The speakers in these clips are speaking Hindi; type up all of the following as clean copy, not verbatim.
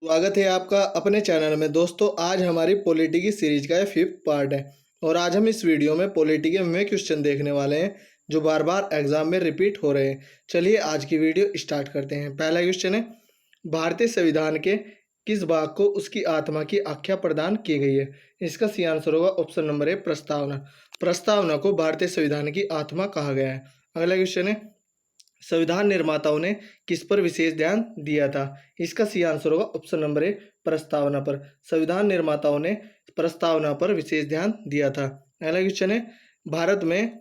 स्वागत है आपका अपने चैनल में। दोस्तों, आज हमारी पॉलिटी की सीरीज का ये 5th पार्ट है और आज हम इस वीडियो में पॉलिटी के में क्वेश्चन देखने वाले हैं जो बार बार एग्जाम में रिपीट हो रहे हैं। चलिए आज की वीडियो स्टार्ट करते हैं। पहला क्वेश्चन है, भारतीय संविधान के किस भाग को उसकी आत्मा की आख्या प्रदान की गई है? इसका सही आंसर होगा ऑप्शन नंबर ए, प्रस्तावना। प्रस्तावना को भारतीय संविधान की आत्मा कहा गया है। अगला क्वेश्चन है, संविधान निर्माताओं ने किस पर विशेष ध्यान दिया था? इसका सही आंसर होगा ऑप्शन नंबर ए, प्रस्तावना पर। संविधान निर्माताओं ने प्रस्तावना पर विशेष ध्यान दिया था। अगला क्वेश्चन है, भारत में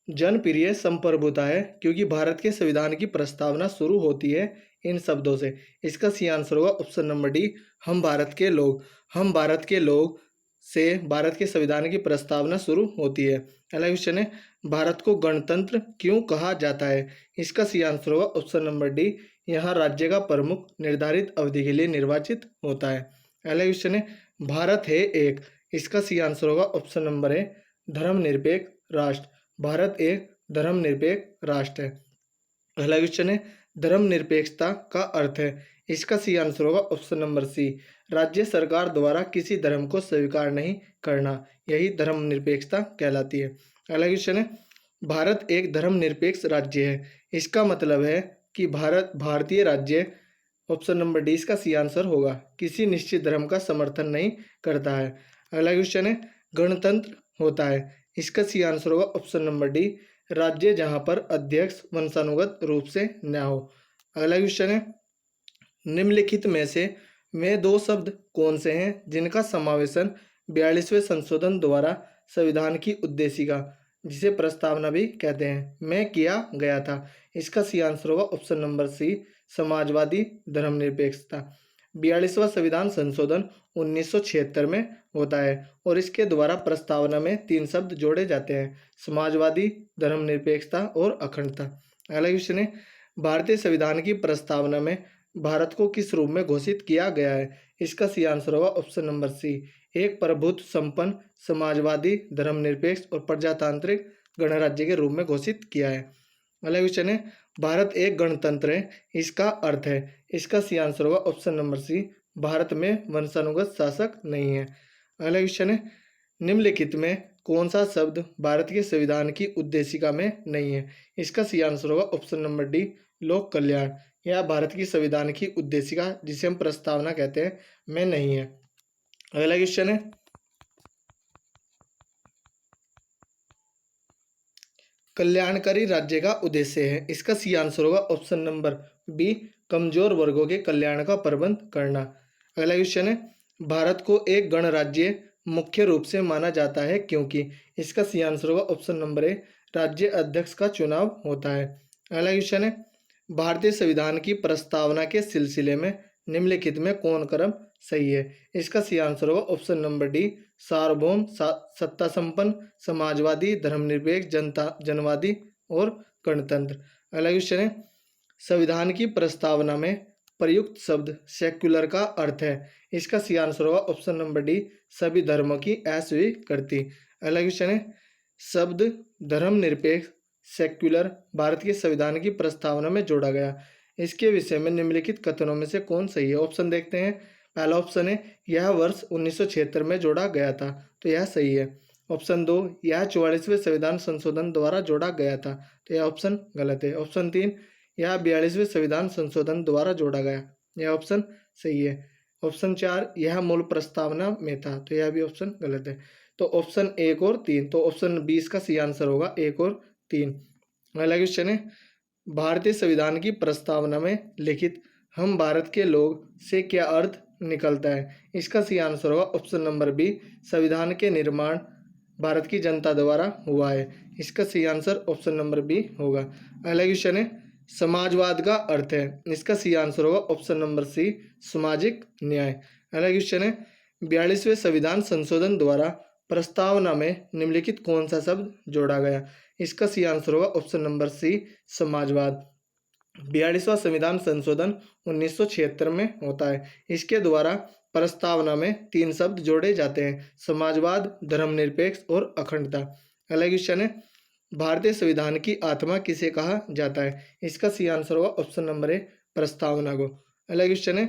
जनप्रिय संप्रभुता है क्योंकि भारत के संविधान की प्रस्तावना शुरू होती है इन शब्दों से। इसका सही आंसर होगा ऑप्शन नंबर डी, हम भारत के लोग। हम भारत के लोग से भारत के संविधान की प्रस्तावना शुरू होती है। अगला क्वेश्चन है, भारत को गणतंत्र क्यों कहा जाता है? इसका सही आंसर होगा ऑप्शन नंबर डी, यहाँ राज्य का प्रमुख निर्धारित अवधि के लिए निर्वाचित होता है। अगला क्वेश्चन है, भारत है एक। इसका सही आंसर होगा ऑप्शन नंबर ए, धर्मनिरपेक्ष राष्ट्र। भारत एक धर्मनिरपेक्ष राष्ट्र है। अगला क्वेश्चन है, धर्मनिरपेक्षता का अर्थ है? इसका सही आंसर होगा ऑप्शन नंबर सी, राज्य सरकार द्वारा किसी धर्म को स्वीकार नहीं करना, यही धर्मनिरपेक्षता कहलाती है। अगला क्वेश्चन है, भारत एक धर्मनिरपेक्ष राज्य है। इसका मतलब है कि भारत भारतीय राज्य, ऑप्शन नंबर डी इसका सी आंसर होगा, किसी निश्चित धर्म का समर्थन नहीं करता है। अगला क्वेश्चन है, गणतंत्र होता है। इसका सी आंसर होगा ऑप्शन नंबर डी, राज्य जहां पर अध्यक्ष वंशानुगत रूप से न हो। अगला क्वेश्चन है, निम्नलिखित में दो शब्द कौन से हैं जिनका समावेशन 42वें संशोधन द्वारा संविधान की उद्देशिका, जिसे प्रस्तावना भी कहते हैं, में किया गया था? इसका सी आंसर होगा ऑप्शन नंबर सी, समाजवादी धर्मनिरपेक्षता। 42वां संविधान संशोधन 1976 में होता है और इसके द्वारा प्रस्तावना में 3 शब्द जोड़े जाते हैं, समाजवादी, धर्मनिरपेक्षता और अखंडता। अगला क्वेश्चन है, भारतीय संविधान की प्रस्तावना में भारत को किस रूप में घोषित किया गया है? इसका सही आंसर होगा ऑप्शन नंबर सी, एक प्रभुत्व संपन्न समाजवादी धर्मनिरपेक्ष और प्रजातांत्रिक गणराज्य के रूप में घोषित किया है। अगला क्वेश्चन है, भारत एक गणतंत्र है, इसका अर्थ है? इसका सही आंसर होगा ऑप्शन नंबर सी, भारत में वंशानुगत शासक नहीं है। अगला क्वेश्चन है, निम्नलिखित में कौन सा शब्द भारत के संविधान की उद्देशिका में नहीं है? इसका सही आंसर होगा ऑप्शन नंबर डी, लोक कल्याण। यह भारत की संविधान की उद्देशिका, जिसे हम प्रस्तावना कहते हैं, में नहीं है। अगला क्वेश्चन है, कल्याणकारी राज्य का उद्देश्य है? इसका सही आंसर होगा ऑप्शन नंबर बी, कमजोर वर्गों के कल्याण का प्रबंध करना। अगला क्वेश्चन है, भारत को एक गणराज्य मुख्य रूप से माना जाता है क्योंकि? इसका सही आंसर होगा ऑप्शन नंबर ए, राज्य अध्यक्ष का चुनाव होता है। अगला क्वेश्चन है, भारतीय संविधान की प्रस्तावना के सिलसिले में निम्नलिखित में कौन क्रम सही है? इसका सही आंसर होगा ऑप्शन नंबर डी, सार्वभौम, सत्ता संपन्न, समाजवादी, धर्मनिरपेक्ष, जनवादी और गणतंत्र। अगला क्वेश्चन है, संविधान की प्रस्तावना में प्रयुक्त शब्द सेक्युलर का अर्थ है? इसका सही आंसर होगा ऑप्शन नंबर डी, सभी धर्मों की अस्वीकृति। अगला क्वेश्चन है, शब्द धर्मनिरपेक्ष सेक्युलर भारत के संविधान की प्रस्तावना में जोड़ा गया, इसके विषय में निम्नलिखित कथनों में से कौन सही है? ऑप्शन देखते हैं। पहला ऑप्शन है, यह वर्ष 1976 में जोड़ा गया था, तो यह सही है। ऑप्शन 2, यह 44वें संविधान संशोधन द्वारा जोड़ा गया था, तो यह ऑप्शन गलत है। ऑप्शन 3, यह 42वें संविधान संशोधन द्वारा जोड़ा गया, यह ऑप्शन सही है। ऑप्शन 4, यह मूल प्रस्तावना में था, तो यह भी ऑप्शन गलत है। तो ऑप्शन 1 और 3, तो ऑप्शन 20 का सही आंसर होगा 1 और 3। अगला क्वेश्चन है, भारतीय संविधान की प्रस्तावना में लिखित हम भारत के लोग से क्या अर्थ निकलता है? इसका सही आंसर होगा ऑप्शन नंबर बी, संविधान के निर्माण भारत की जनता द्वारा हुआ है, इसका सही आंसर ऑप्शन नंबर बी होगा। अगला क्वेश्चन है, समाजवाद का अर्थ है? इसका सही आंसर होगा ऑप्शन नंबर सी, सामाजिक न्याय। अगला क्वेश्चन है, 42वें संविधान संशोधन द्वारा प्रस्तावना में निम्नलिखित कौन सा शब्द जोड़ा गया? इसका सही आंसर होगा ऑप्शन नंबर सी, समाजवाद। 42वां संविधान संशोधन 1976 में होता है, इसके द्वारा प्रस्तावना में 3 शब्द जोड़े जाते हैं, समाजवाद, धर्मनिरपेक्ष और अखंडता। अगला क्वेश्चन है, भारतीय संविधान की आत्मा किसे कहा जाता है? इसका सही आंसर होगा ऑप्शन नंबर ए, प्रस्तावना को। अगला क्वेश्चन है,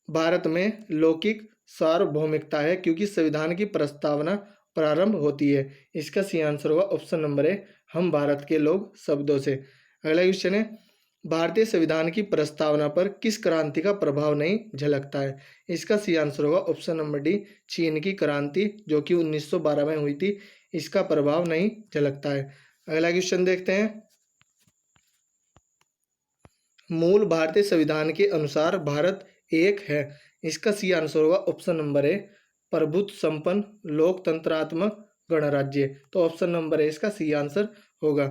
भारत में लौकिक सार्वभौमिकता है क्योंकि संविधान की प्रस्तावना प्रारंभ होती है। इसका सही आंसर होगा ऑप्शन नंबर ए, हम भारत के लोग शब्दों से। अगला क्वेश्चन है, भारतीय संविधान की प्रस्तावना पर किस क्रांति का प्रभाव नहीं झलकता है। इसका सही आंसर होगा ऑप्शन नंबर डी, चीन की क्रांति जो कि 1912 में हुई थी, इसका प्रभाव नहीं झलकता है। अगला क्वेश्चन देखते हैं, मूल भारतीय संविधान के अनुसार भारत एक है। इसका सही आंसर होगा ऑप्शन नंबर ए, प्रभुत्व संपन्न लोकतंत्रात्मक गणराज्य। तो ऑप्शन नंबर ए इसका सही आंसर होगा।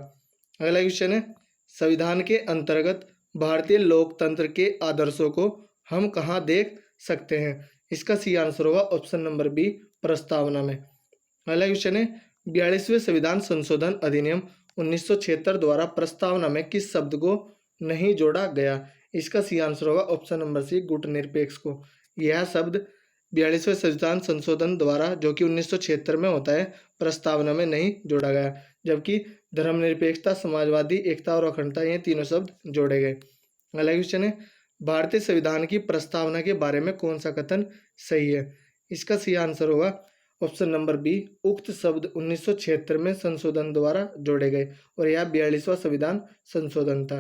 अगला क्वेश्चन है, संविधान के अंतर्गत भारतीय लोकतंत्र के आदर्शों को हम कहाँ देख सकते हैं। इसका सही आंसर होगा ऑप्शन नंबर बी, प्रस्तावना में। अगला क्वेश्चन है, 42वें संविधान संशोधन अधिनियम 1976 द्वारा प्रस्तावना में किस शब्द को नहीं जोड़ा गया। इसका सही आंसर होगा ऑप्शन नंबर सी, गुटनिरपेक्ष को। यह शब्द 42वें संविधान संशोधन द्वारा जो कि 1976 में होता है, प्रस्तावना में नहीं जोड़ा गया, जबकि धर्मनिरपेक्षता, समाजवादी, एकता और अखंडता ये तीनों शब्द जोड़े गए। अगला क्वेश्चन है, भारतीय संविधान की प्रस्तावना के बारे में कौन सा कथन सही है। इसका सही आंसर होगा ऑप्शन नंबर बी, उक्त शब्द 1976 में संशोधन द्वारा जोड़े गए और यह 42वां संविधान संशोधन था।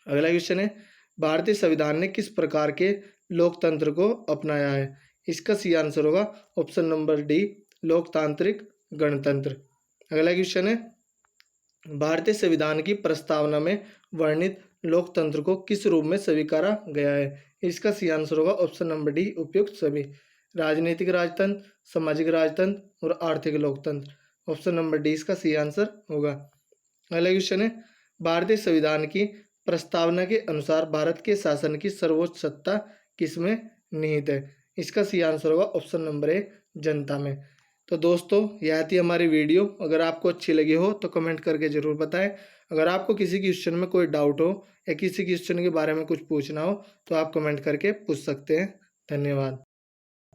अगला क्वेश्चन है, भारतीय संविधान ने किस प्रकार के लोकतंत्र को अपनाया है। इसका सही आंसर होगा ऑप्शन नंबर डी, लोकतांत्रिक गणतंत्र। अगला क्वेश्चन है, भारतीय संविधान की प्रस्तावना में वर्णित लोकतंत्र को किस रूप में स्वीकारा गया है। इसका सही आंसर होगा ऑप्शन नंबर डी, उपयुक्त सभी। राजनीतिक राजतंत्र, सामाजिक राजतंत्र और आर्थिक लोकतंत्र। ऑप्शन नंबर डी इसका सही आंसर होगा। अगला क्वेश्चन है, भारतीय संविधान की प्रस्तावना के अनुसार भारत के शासन की सर्वोच्च सत्ता किसमें निहित है। इसका सही आंसर होगा ऑप्शन नंबर ए, जनता में। तो दोस्तों, यह थी हमारी वीडियो। अगर आपको अच्छी लगी हो तो कमेंट करके ज़रूर बताएं। अगर आपको किसी क्वेश्चन में कोई डाउट हो या किसी क्वेश्चन के बारे में कुछ पूछना हो तो आप कमेंट करके पूछ सकते हैं। धन्यवाद।